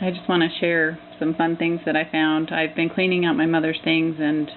I just want to share some fun things that I found. I've been cleaning out my mother's things, and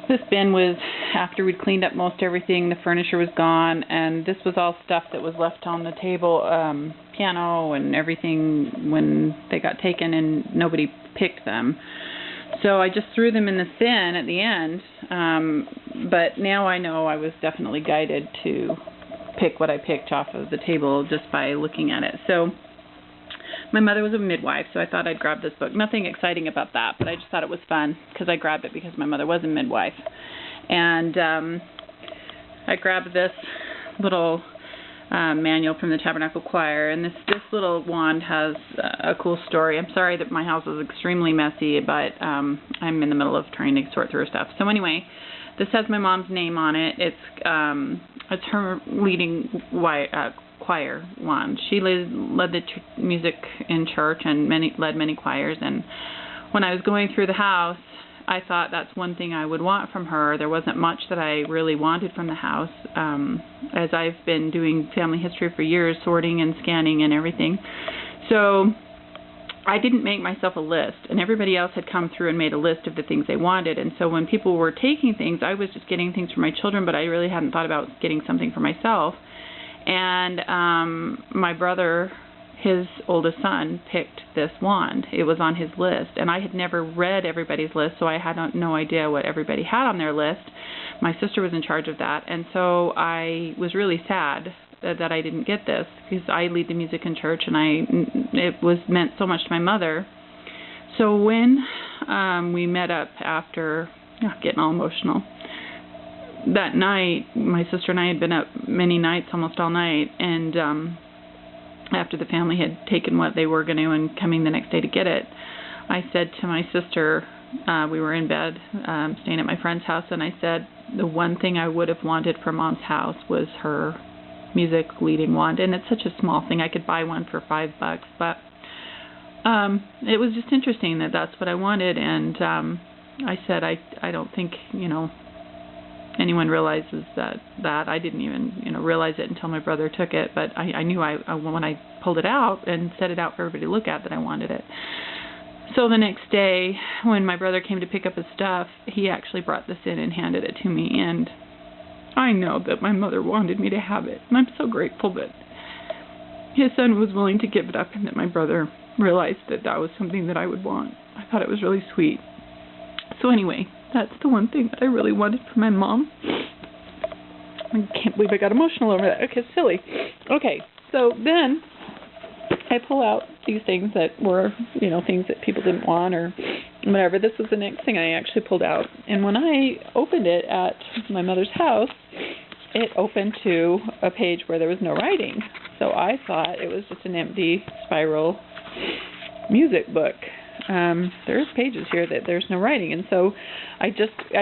this bin was, after we'd cleaned up most everything, the furniture was gone, and this was all stuff that was left on the table, piano and everything when they got taken and nobody picked them. So I just threw them in the bin at the end, but now I know I was definitely guided to pick what I picked off of the table just by looking at it. So my mother was a midwife, so I thought I'd grab this book. Nothing exciting about that, but I just thought it was fun because I grabbed it because my mother was a midwife. And I grabbed this little manual from the Tabernacle Choir, and this little wand has a cool story. I'm sorry that my house is extremely messy, but I'm in the middle of trying to sort through stuff. So anyway, this has my mom's name on it. It's her leading choir wand. She led the music in church and led many choirs, and when I was going through the house, I thought that's one thing I would want from her. There wasn't much that I really wanted from the house, as I've been doing family history for years, sorting and scanning and everything. So I didn't make myself a list, and everybody else had come through and made a list of the things they wanted. And so when people were taking things, I was just getting things for my children, but I really hadn't thought about getting something for myself. And my brother, his oldest son, picked this wand. It was on his list, and I had never read everybody's list, so I had no idea what everybody had on their list. My sister was in charge of that, and so I was really sad that I didn't get this, because I lead the music in church, and it meant so much to my mother. So when we met up after, getting all emotional, that night, my sister and I had been up many nights, almost all night, and after the family had taken what they were going to and coming the next day to get it, I said to my sister, we were in bed, staying at my friend's house, and I said, the one thing I would have wanted for Mom's house was her music leading wand, and it's such a small thing. I could buy one for $5, but it was just interesting that that's what I wanted, and I said, I don't think, anyone realizes that I didn't even, realize it until my brother took it, but I knew when I pulled it out and set it out for everybody to look at that I wanted it. So the next day, when my brother came to pick up his stuff, he actually brought this in and handed it to me, and I know that my mother wanted me to have it, and I'm so grateful that his son was willing to give it up and that my brother realized that was something that I would want. I thought it was really sweet. So anyway, that's the one thing that I really wanted for my mom. I can't believe I got emotional over that. Okay, silly. Okay, so then I pull out these things that were, things that people didn't want or whatever. This was the next thing I actually pulled out. And when I opened it at my mother's house, it opened to a page where there was no writing. So I thought it was just an empty spiral music book. There's pages here that there's no writing, and so I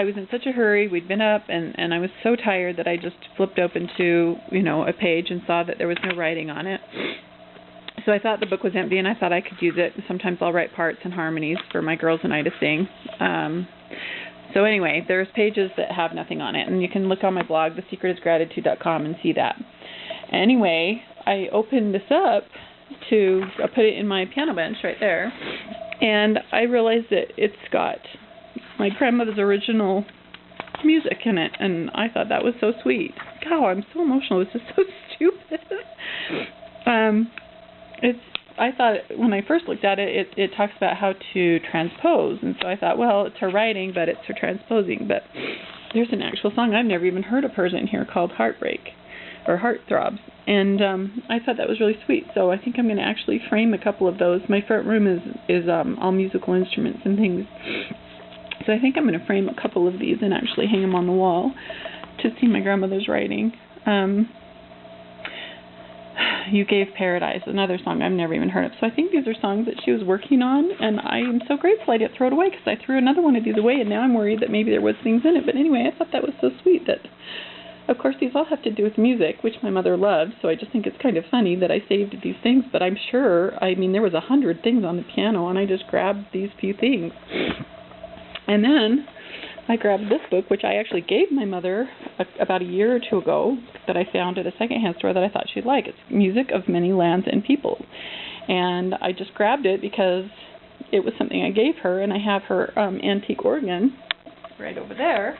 was in such a hurry. We'd been up, and I was so tired that I just flipped open to a page and saw that there was no writing on it. So I thought the book was empty, and I thought I could use it. Sometimes I'll write parts and harmonies for my girls and I to sing. So anyway, there's pages that have nothing on it, and you can look on my blog, thesecretisgratitude.com, and see that. Anyway, I opened this up to put it in my piano bench right there, and I realized that it's got my grandmother's original music in it, and I thought that was so sweet. God, I'm so emotional. This is so stupid. I thought when I first looked at it, it talks about how to transpose, and so I thought, well, it's her writing, but it's her transposing. But there's an actual song I've never even heard of hers in here called Heartbreak, or Heartthrobs, and I thought that was really sweet. So I think I'm going to actually frame a couple of those. My front room is all musical instruments and things, so I think I'm going to frame a couple of these and actually hang them on the wall to see my grandmother's writing. You Gave Paradise, another song I've never even heard of. So I think these are songs that she was working on, and I am so grateful I didn't throw it away, because I threw another one of these away, and now I'm worried that maybe there was things in it. But anyway, I thought that was so sweet that, of course, these all have to do with music, which my mother loved, so I just think it's kind of funny that I saved these things, but I'm sure, there was 100 things on the piano, and I just grabbed these few things. And then I grabbed this book, which I actually gave my mother about a year or two ago, that I found at a secondhand store that I thought she'd like. It's Music of Many Lands and People. and I just grabbed it because it was something I gave her, and I have her antique organ right over there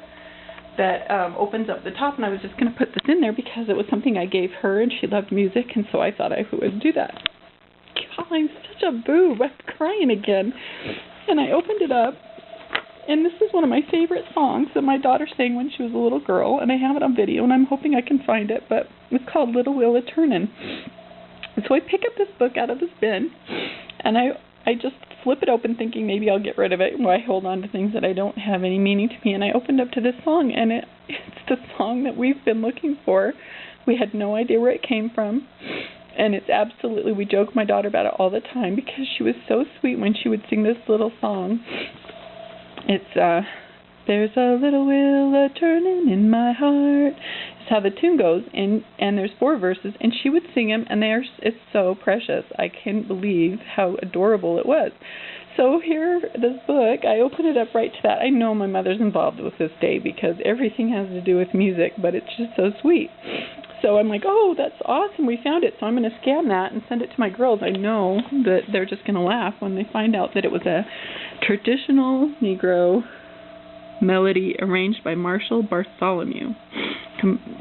that opens up the top, and I was just going to put this in there because it was something I gave her, and she loved music, and so I thought I would do that. God, I'm such a boob. I'm crying again. And I opened it up, and this is one of my favorite songs that my daughter sang when she was a little girl, and I have it on video, and I'm hoping I can find it, but it's called Little Wheel a-Turnin'. And so I pick up this book out of this bin, and I just flip it open thinking maybe I'll get rid of it. Why hold on to things that I don't have any meaning to me? And I opened up to this song, and it's the song that we've been looking for. We had no idea where it came from. And it's absolutely, we joke my daughter about it all the time because she was so sweet when she would sing this little song. It's, there's a little wheel a-turnin' in my heart. It's how the tune goes, and there's 4 verses, and she would sing them, and it's so precious. I can't believe how adorable it was. So here, this book, I opened it up right to that. I know my mother's involved with this day because everything has to do with music, but it's just so sweet. So I'm like, oh, that's awesome, we found it. So I'm going to scan that and send it to my girls. I know that they're just going to laugh when they find out that it was a traditional Negro melody arranged by Marshall Bartholomew.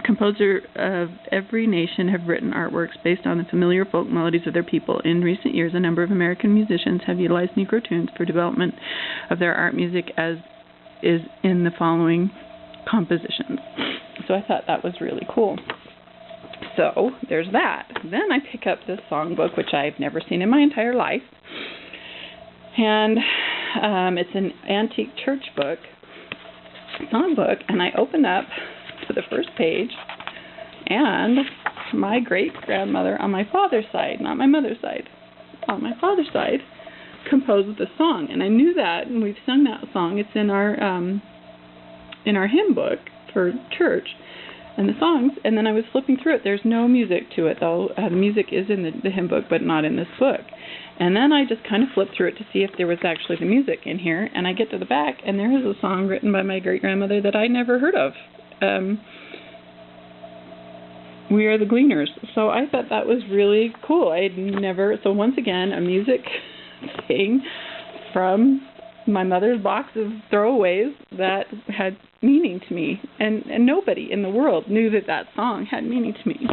Composer of every nation have written artworks based on the familiar folk melodies of their people. In recent years, a number of American musicians have utilized Negro tunes for development of their art music, as is in the following compositions. So I thought that was really cool. So there's that. Then I pick up this songbook, which I've never seen in my entire life. And it's an antique church book, songbook, and I open up to the first page, and my great-grandmother on my father's side, not my mother's side, on my father's side, composed the song. And I knew that, and we've sung that song. It's in our hymn book for church. And the songs, and then I was flipping through it. There's no music to it, though. The music is in the hymn book, but not in this book. And then I just kind of flipped through it to see if there was actually the music in here. And I get to the back, and there is a song written by my great-grandmother that I never heard of. We Are the Gleaners. So I thought that was really cool. I had never, so once again, a music thing from my mother's box of throwaways that had meaning to me, and nobody in the world knew that song had meaning to me.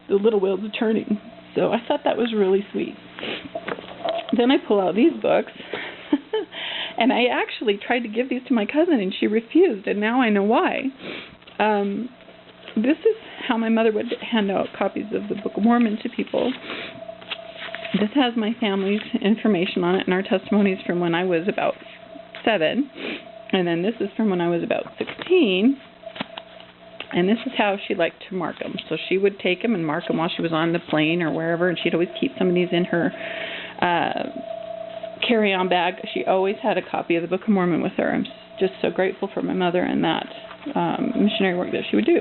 The Little Wheels a-Turnin'. So I thought that was really sweet. Then I pull out these books, and I actually tried to give these to my cousin, and she refused, and now I know why. This is how my mother would hand out copies of the Book of Mormon to people. This has my family's information on it and our testimonies from when I was about 7. And then this is from when I was about 16. And this is how she liked to mark them. So she would take them and mark them while she was on the plane or wherever, and she'd always keep some of these in her carry-on bag. She always had a copy of the Book of Mormon with her. I'm just so grateful for my mother and that missionary work that she would do.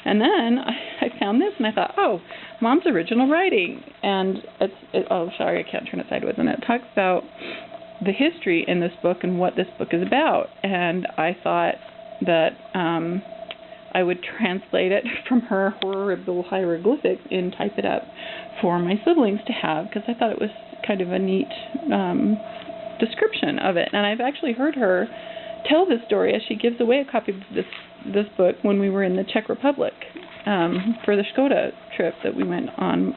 And then I found this, and I thought, oh, Mom's original writing. And oh, sorry, I can't turn it sideways. And it talks about the history in this book and what this book is about. And I thought that I would translate it from her horrible hieroglyphics and type it up for my siblings to have, because I thought it was kind of a neat description of it. And I've actually heard her tell this story as she gives away a copy of this book when we were in the Czech Republic for the Škoda trip that we went on,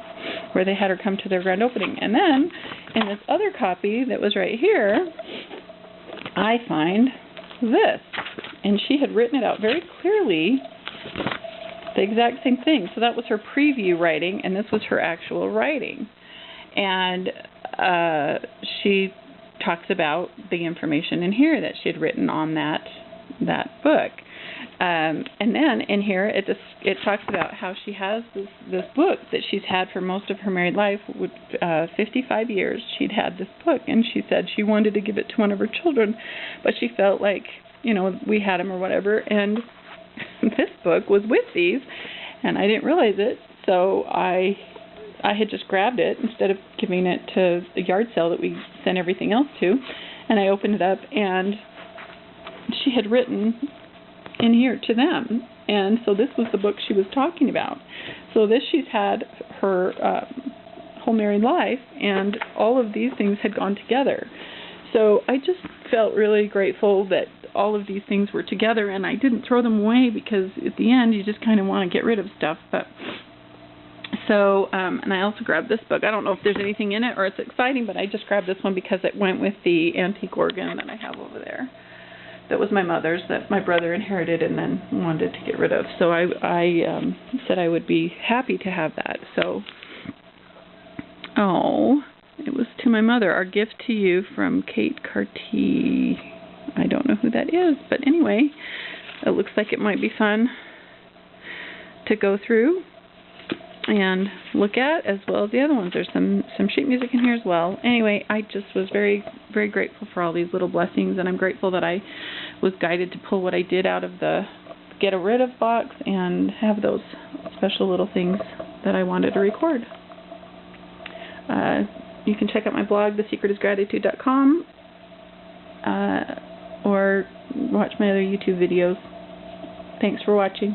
where they had her come to their grand opening. And then in this other copy that was right here, I find this. And she had written it out very clearly, the exact same thing. So that was her preview writing, and this was her actual writing. And she talks about the information in here that she had written on that book. And then in here it talks about how she has this book that she's had for most of her married life. 55 years she'd had this book, and she said she wanted to give it to one of her children, but she felt like, we had them or whatever, and this book was with these, and I didn't realize it, so I had just grabbed it instead of giving it to the yard sale that we sent everything else to, and I opened it up, and she had written in here to them, and so this was the book she was talking about. So this she's had her whole married life, and all of these things had gone together. So I just felt really grateful that all of these things were together, and I didn't throw them away, because at the end you just kind of want to get rid of stuff. But so, and I also grabbed this book. I don't know if there's anything in it or it's exciting, but I just grabbed this one because it went with the antique organ that I have over there. That was my mother's, that my brother inherited and then wanted to get rid of. So I said I would be happy to have that. So, oh, it was to my mother. Our gift to you from Kate Carty. I don't know who that is, but anyway, it looks like it might be fun to go through and look at, as well as the other ones. There's some sheet music in here as well. Anyway, I just was very, very grateful for all these little blessings, and I'm grateful that I was guided to pull what I did out of the get rid of box and have those special little things that I wanted to record. You can check out my blog, thesecretisgratitude.com, or watch my other YouTube videos. Thanks for watching.